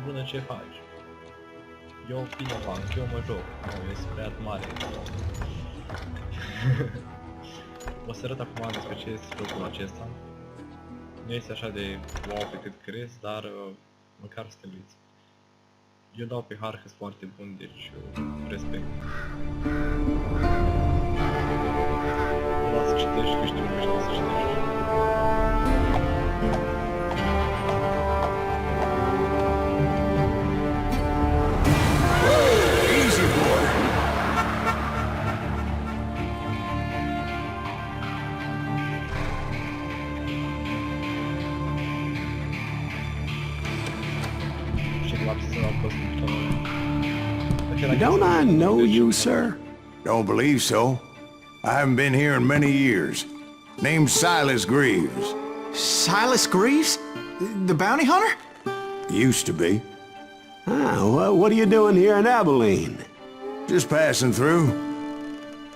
bună, ce faci? Eu bine fac, eu mă joc. Nu, ești prea mare. O să arăt acum despre ce este jocul acesta. Nu este așa de wow pe cât crezi, dar măcar stăluiți. Eu dau pe Harkes foarte bun, deci respect. Nu să citești, că știu că știu să citești. Easy boy. Don't I know you, sir? Don't believe so. I haven't been here in many years. Name's Silas Greaves. Silas Greaves? The bounty hunter? Used to be. Ah, what are you doing here in Abilene? Just passing through.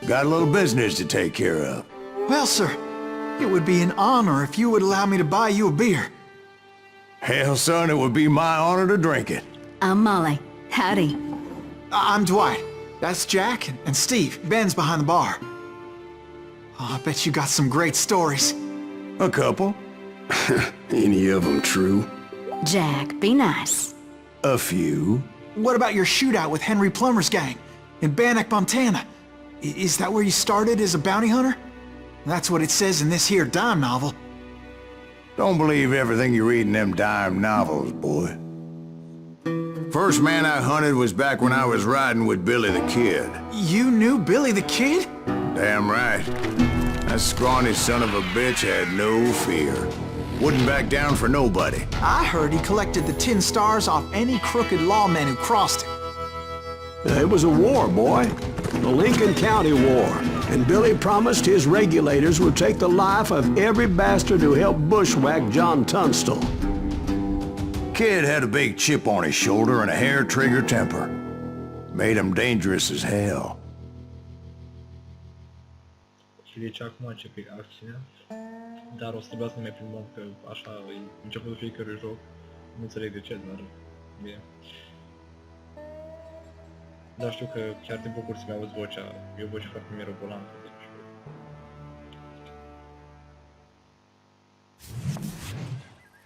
Got a little business to take care of. Well, sir, it would be an honor if you would allow me to buy you a beer. Hell, son, it would be my honor to drink it. I'm Molly. Howdy. I'm Dwight. That's Jack and Steve. Ben's behind the bar. Oh, I bet you got some great stories. A couple. Any of them true? Jack, be nice. A few. What about your shootout with Henry Plummer's gang in Bannock, Montana? Is that where you started as a bounty hunter? That's what it says in this here dime novel. Don't believe everything you read in them dime novels, boy. First man I hunted was back when I was riding with Billy the Kid. You knew Billy the Kid? Damn right. That scrawny son of a bitch had no fear. Wouldn't back down for nobody. I heard he collected the 10 stars off any crooked lawmen who crossed him. It was a war, boy. The Lincoln County War. And Billy promised his regulators would take the life of every bastard who helped bushwhack John Tunstall. Kid had a big chip on his shoulder and a hair-trigger temper. Made him dangerous as hell. Și deci acum începe acțiunea, dar o să trebuia să ne mai plimbăm, că așa e începutul fiecărui joc. Nu înțeleg de ce, dar bine. Dar știu că chiar te bucur să-mi auzi vocea, e o voce foarte mirobolantă, deci...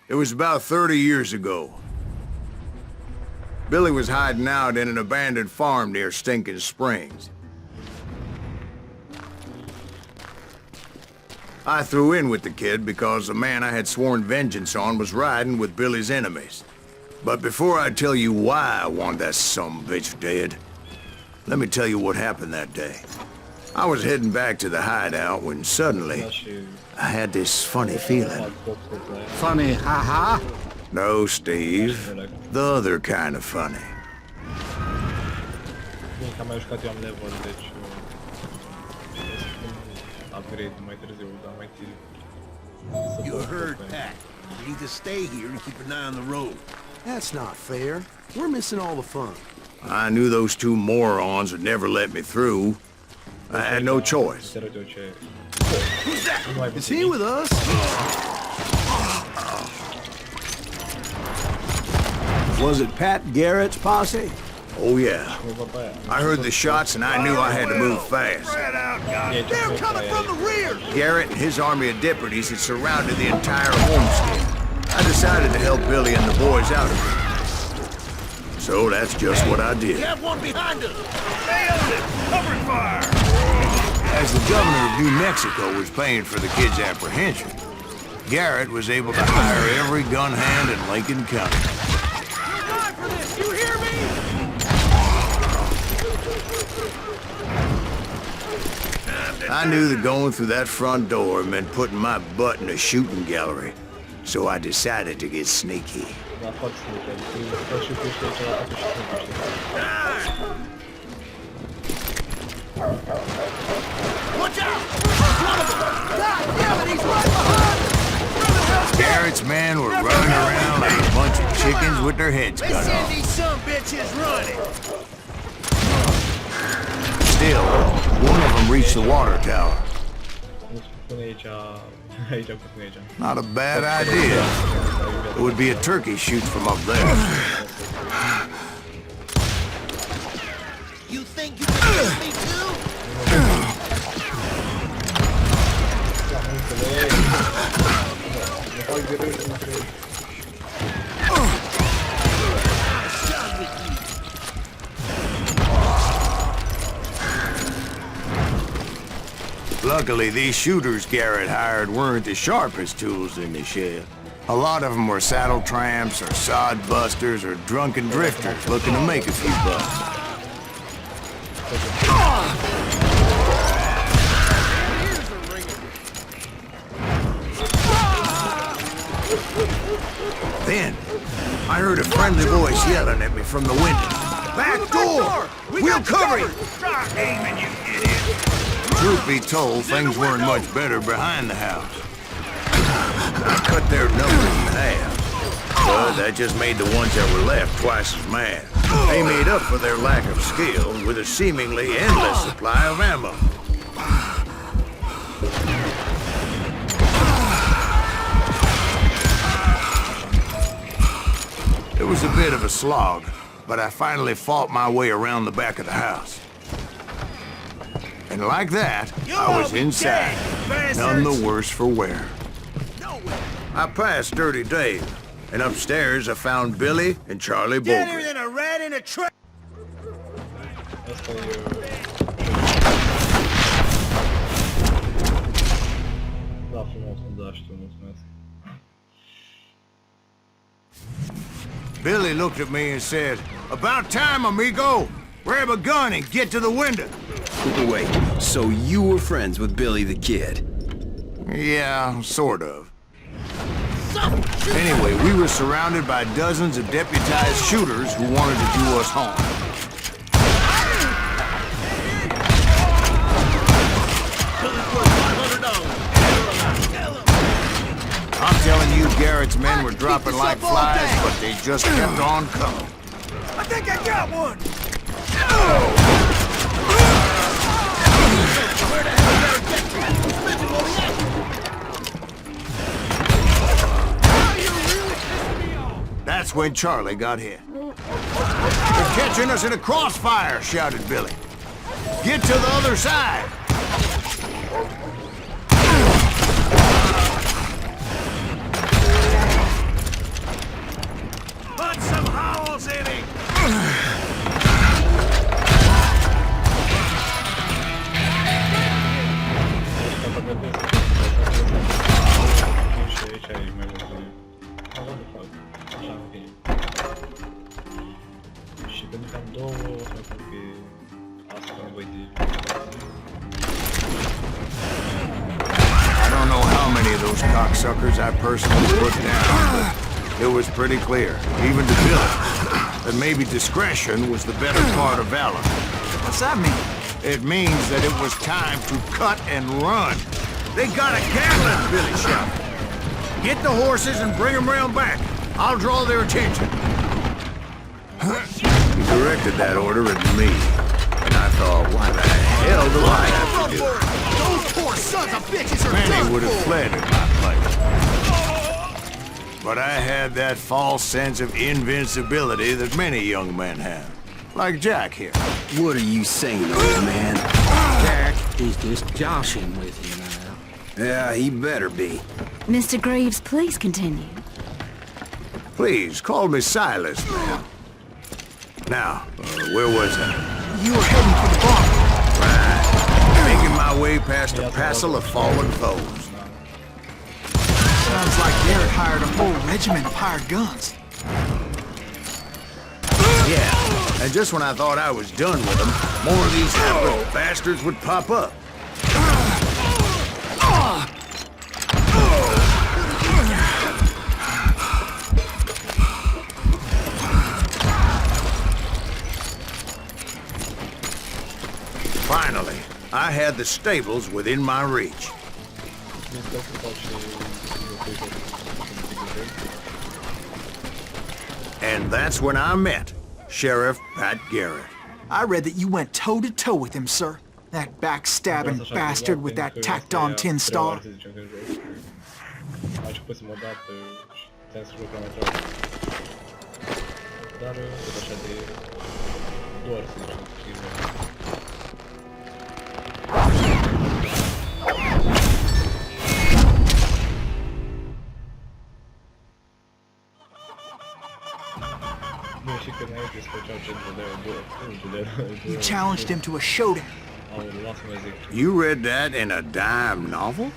It was about 30 years ago. Billy was hiding out in an abandoned farm near Stinking Springs. I threw in with the kid because the man I had sworn vengeance on was riding with Billy's enemies. But before I tell you why I want that sumbitch dead, let me tell you what happened that day. I was heading back to the hideout when suddenly I had this funny feeling. Funny, ha-ha? No, Steve. The other kind of funny. Bine că am mai jucat eu am level, deci... upgrade mai târziu, dar mai târziu. You heard Pat. You need to stay here and keep an eye on the road. That's not fair. We're missing all the fun. I knew those two morons would never let me through. I had no choice. Who's that? Is he with us? Was it Pat Garrett's posse? Oh, yeah. I heard the shots and I knew I had to move fast. They're coming from the rear! Garrett and his army of deputies had surrounded the entire homestead. I decided to help Billy and the boys out of it. So that's just what I did. We have one behind us! Stay on it! Cover fire! As the governor of New Mexico was paying for the kid's apprehension, Garrett was able to hire every gun hand in Lincoln County. You're going for this! You hear me? I knew that going through that front door meant putting my butt in a shooting gallery, so I decided to get sneaky. Da, foarte sneaky. Poți și puște celălalt și Watch out! God damn it, he's right behind us! Garrett's men were running around like a bunch of chickens with their heads They cut send off. these some bitches running! Still, one of them reached the water tower. Pune aici... aici pune aici. Not a bad idea. It would be a turkey shoot from up there. You think you can kill me too? Luckily, these shooters Garrett hired weren't the sharpest tools in the shed. A lot of them were saddle tramps or sod busters or drunken drifters looking to make a few bucks. Then, I heard a friendly voice yelling at me from the window. Back door! We'll cover you! Stop aiming, you idiot! Truth be told, things weren't much better behind the house. I cut their numbers in half, but that just made the ones that were left twice as mad. They made up for their lack of skill with a seemingly endless supply of ammo. It was a bit of a slog, but I finally fought my way around the back of the house. And like that, I was inside, none the worse for wear. I passed Dirty Dave, and upstairs I found Billy and Charlie Better Bolger. than a rat in a trap. Da, frumos, da, știu, mulțumesc. Billy looked at me and said, "About time, amigo! Grab a gun and get to the window." Wait, so you were friends with Billy the Kid? Yeah, sort of. Anyway, we were surrounded by dozens of deputized shooters who wanted to do us harm. I'm telling you, Garrett's men were dropping like flies, but they just kept on coming. I think I got one. Where the hell did I get to? Physical reaction. That's when Charlie got hit. "They're catching us in a crossfire," shouted Billy. "Get to the other side." Put some holes in him. Și aici e mai mult de... What the fuck? Așa, ok. Și pentru că am două, o să mă fac pe asta nevoie de... I don't know how many of those cocksuckers I personally put down, but it was pretty clear, even to Billy, that maybe discretion was the better part of valor. What's that mean? It means that it was time to cut and run. "They got a Gatling!" Billy shouted. "Get the horses and bring them round back. I'll draw their attention." He directed that order at me, and I thought, why the hell do I have to do it? Those poor sons of bitches are Many done would have for. fled in my place. But I had that false sense of invincibility that many young men have. Like Jack here. What are you saying, old man? Jack, he's just joshing with you now. Yeah, he better be. Mr. Greaves, please continue. Please, call me Silas, ma'am. Now, where was I? You were heading for the bar. Right. Making my way past a passel of fallen foes. Sounds like Garrett hired a whole regiment of hired guns. Yeah, and just when I thought I was done with them, more of these hapless bastards would pop up. Finally, I had the stables within my reach. And that's when I met Sheriff Pat Garrett. I read that you went toe-to-toe with him, sir. That backstabbing bastard with that tacked-on tin star. A început să mă dat și ți-am să lucrăm mai tare. Dar tot așa de... doar să zicem. Nu, și că înainte să făceau You challenged him to a showdown. You read that in a dime novel?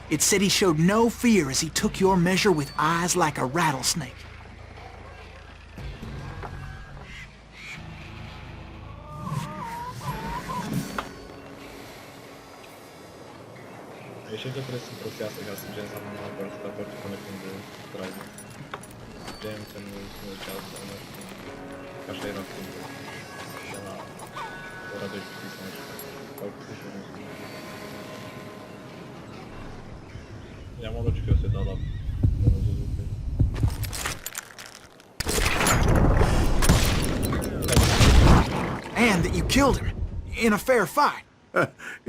It said he showed no fear as he took your measure with eyes like a rattlesnake. Aici de trebuie să prostească ca să gen să nu apăr să apăr până când trage. Gen că nu ceasă, nu știu. Că așa era simplu. De la ora 12 să mergi. Sau cu ușor nu știu. Ia mă duc că eu să-i dau la... And that you killed him. In a fair fight.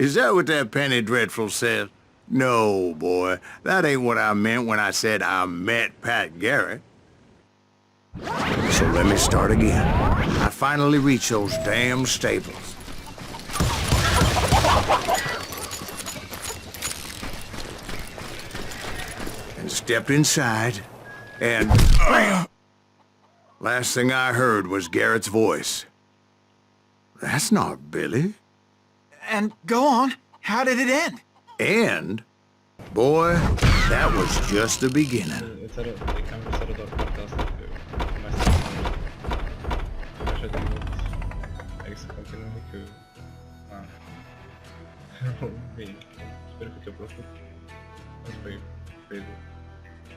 Is that what that Penny Dreadful said? No, boy. That ain't what I meant when I said I met Pat Garrett. So let me start again. I finally reached those damn stables. And stepped inside, and... last thing I heard was Garrett's voice. That's not Billy. And go on. How did it end? And, boy, that was just the beginning. Îți arăt, e cam să arăt doar partea asta, că mai sunt așa de mult. Hai să continuăm, că... Bine, sper că te-a plăcut. Îți pe Facebook.